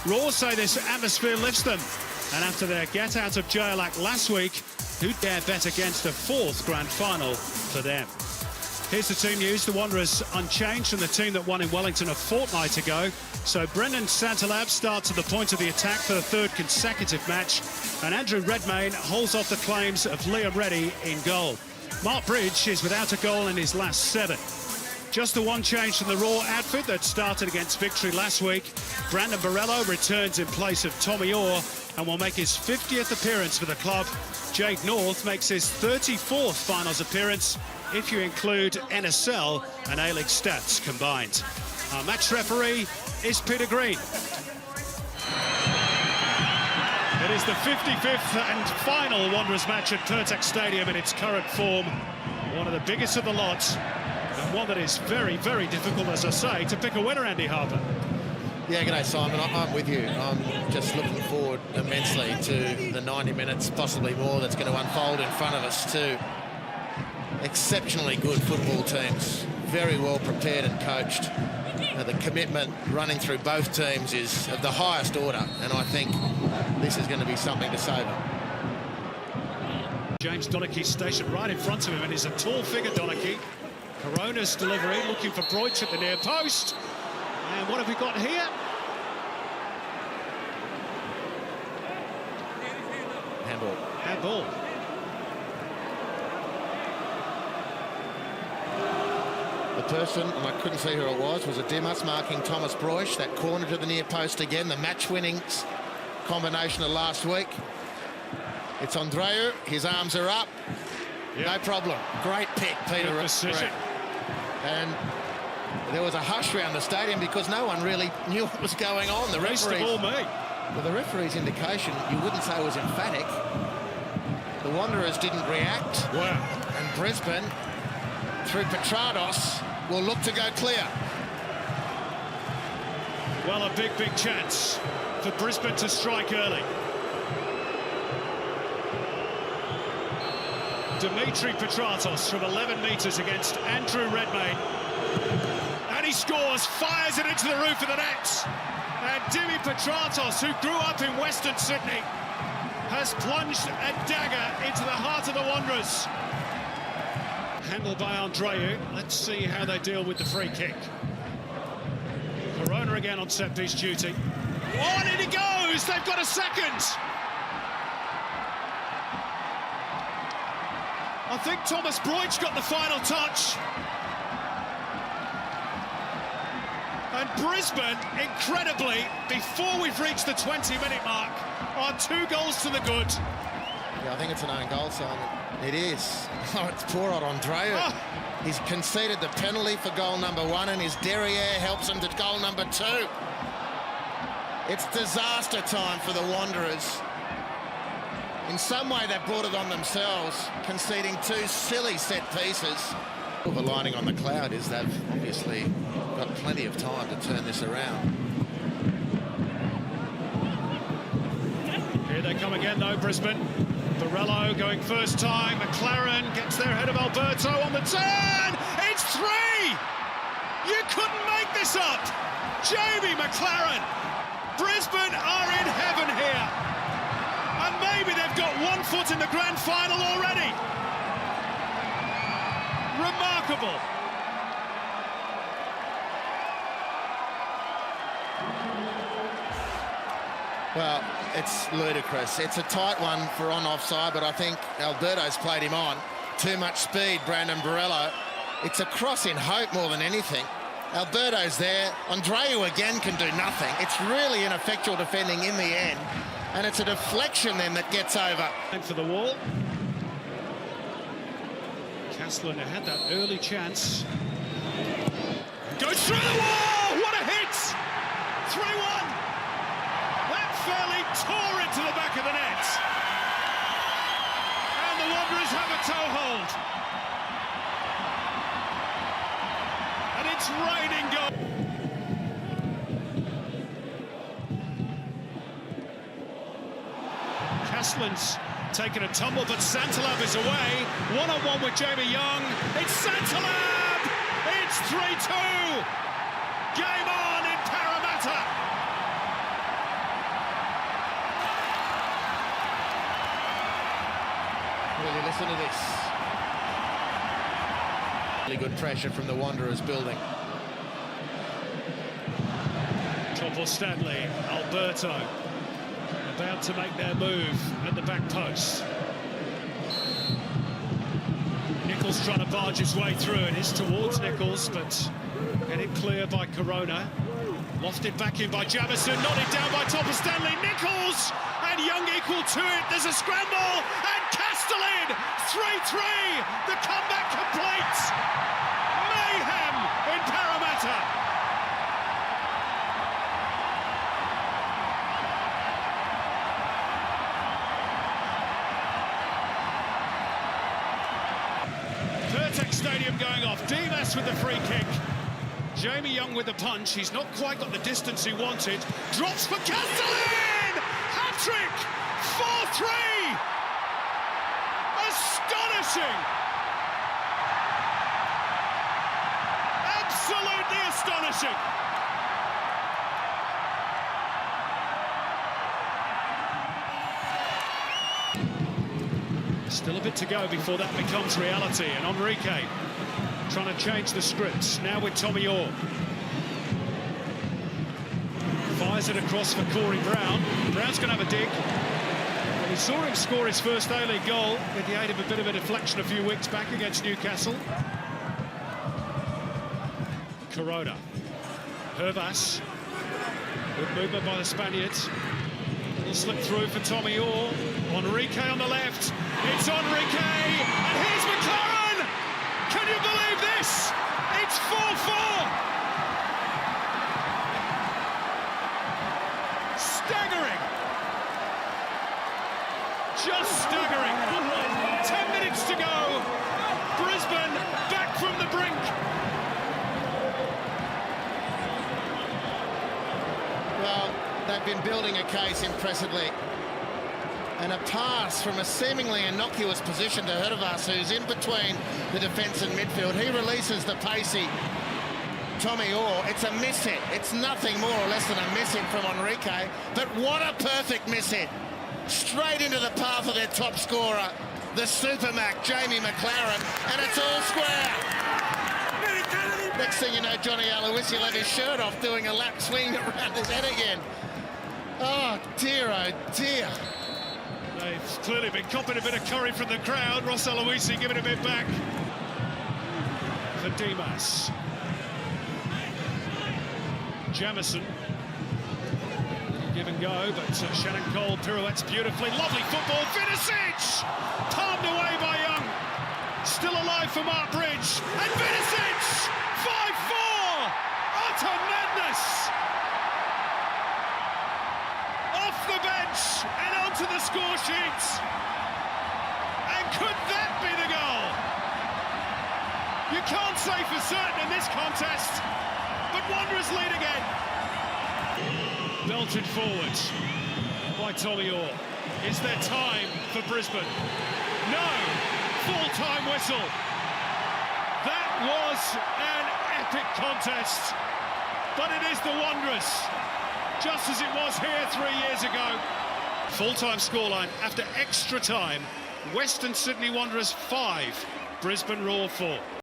Raw say this atmosphere lifts them, and after their get-out-of-jail act last week, who dare bet against a fourth grand final for them? Here's the team news. The Wanderers unchanged from the team that won in Wellington a fortnight ago. So Brendan Santalab starts at the point of the attack for the third consecutive match, and Andreu Redmayne holds off the claims of Liam Reddy in goal. Mark Bridge is without a goal in his last 7. Just the one change from the Raw outfit that started against Victory last week. Brandon Borrello returns in place of Tommy Orr and will make his 50th appearance for the club. Jade North makes his 34th finals appearance, if you include NSL and A-League stats combined. Our match referee is Peter Green. It is the 55th and final Wanderers match at Pirtek Stadium in its current form. One of the biggest of the lot, and one that is very, very difficult, as I say, to pick a winner, Andy Harper. Yeah, g'day, Simon. I'm with you. I'm just looking forward immensely to the 90 minutes, possibly more, that's going to unfold in front of us. Two exceptionally good football teams, very well prepared and coached. The commitment running through both teams is of the highest order, and I think this is going to be something to savour. James Donachie stationed right in front of him, and he's a tall figure, Donachie. Corona's delivery, looking for Broich at the near post. And what have we got here? Handball. Handball. The person, and I couldn't see who it was a Dimas marking Thomas Broich. That corner to the near post again, the match-winning combination of last week. It's Andreu, his arms are up. Yep. No problem. Great pick, Peter. Good decision. And there was a hush around the stadium because no one really knew what was going on. The referee. Well, the referee's indication, you wouldn't say was emphatic. The Wanderers didn't react. Wow. And Brisbane, through Petratos, will look to go clear. Well, a big, big chance for Brisbane to strike early. Dimitri Petratos from 11 metres against Andreu Redmayne. And he scores, fires it into the roof of the net. And Dimi Petratos, who grew up in Western Sydney, has plunged a dagger into the heart of the Wanderers. Handled by Andreu. Let's see how they deal with the free kick. Corona again on set-piece duty. Oh, and in he goes! They've got a second! I think Thomas Broich got the final touch. And Brisbane, incredibly, before we've reached the 20-minute mark, are 2 goals to the good. Yeah, I think it's an own goal, Simon. It is. Oh, it's poor old Andreu. Oh. He's conceded the penalty for goal number 1, and his derriere helps him to goal number 2. It's disaster time for the Wanderers. In some way, they've brought it on themselves, conceding 2 silly set pieces. The lining on the cloud is they've obviously got plenty of time to turn this around. Here they come again, though, Brisbane. Borrello going first time. Maclaren gets there ahead of Alberto on the turn. It's 3! You couldn't make this up. Jamie Maclaren. Brisbane are in heaven here. And maybe they've got 1 foot in the grand final already. Remarkable. Well, it's ludicrous. It's a tight one for on offside, but I think Alberto's played him on. Too much speed, Brandon Borrello. It's a cross in hope more than anything. Alberto's there. Andreu again can do nothing. It's really ineffectual defending in the end. And it's a deflection then that gets over. And for the wall. Castelen had that early chance. Goes through the wall! What a hit! 3-1. That fairly tore into the back of the net. And the Wanderers have a toehold. And it's raining goals. Castelen's taken a tumble, but Santalab is away. One-on-one with Jamie Young. It's Santalab! It's 3-2! Game on in Parramatta! Will you listen to this? Really good pressure from the Wanderers building. Topor-Stanley, Alberto, about to make their move at the back post. Nichols trying to barge his way through. It is towards Nichols, but headed clear by Corona. Lofted back in by Jamieson, nodded down by Topor-Stanley. Nichols and Young equal to it. There's a scramble and Castelen 3-3. The comeback complete. Mayhem in Parramatta. Pirtek Stadium going off. Dimas with the free kick. Jamie Young with the punch. He's not quite got the distance he wanted. Drops for Castelen! Hat-trick! 4-3! Astonishing! Absolutely astonishing! Still a bit to go before that becomes reality, and Henrique trying to change the script. Now with Tommy Orr. Fires it across for Corey Brown. Brown's going to have a dig. Well, we saw him score his first A-League goal with the aid of a bit of a deflection a few weeks back against Newcastle. Corona. Hervas. Good movement by the Spaniards. Little slip through for Tommy Orr. Henrique on the left. It's Henrique, and here's Maclaren! Can you believe this? It's 4-4! Staggering! Just staggering! 10 minutes to go. Brisbane back from the brink. Well, they've been building a case impressively. And a pass from a seemingly innocuous position to Hervas, who's in between the defence and midfield. He releases the pacey Tommy Orr. It's a miss hit. It's nothing more or less than a miss hit from Henrique. But what a perfect miss hit. Straight into the path of their top scorer, the Supermac, Jamie Maclaren, and it's all square. Next thing you know, Johnny Aloisi will have his shirt off doing a lap swing around his head again. Oh dear, oh dear. They've clearly been copping a bit of curry from the crowd. Ross Aloisi giving a bit back for Dimas. Jamieson. Give and go, but Shannon Cole pirouettes beautifully. Lovely football. Vidosic! Palmed away by Young. Still alive for Mark Bridge. And Vidosic! 5-4! Utter madness! Off the bench and onto the score sheets. And could that be the goal? You can't say for certain in this contest, but Wanderers lead again. Belted forward by Tommy Orr. Is there time for Brisbane? No! Full-time whistle. That was an epic contest, but it is the Wanderers, just as it was here 3 years ago. Full-time scoreline after extra time. Western Sydney Wanderers 5, Brisbane Roar 4.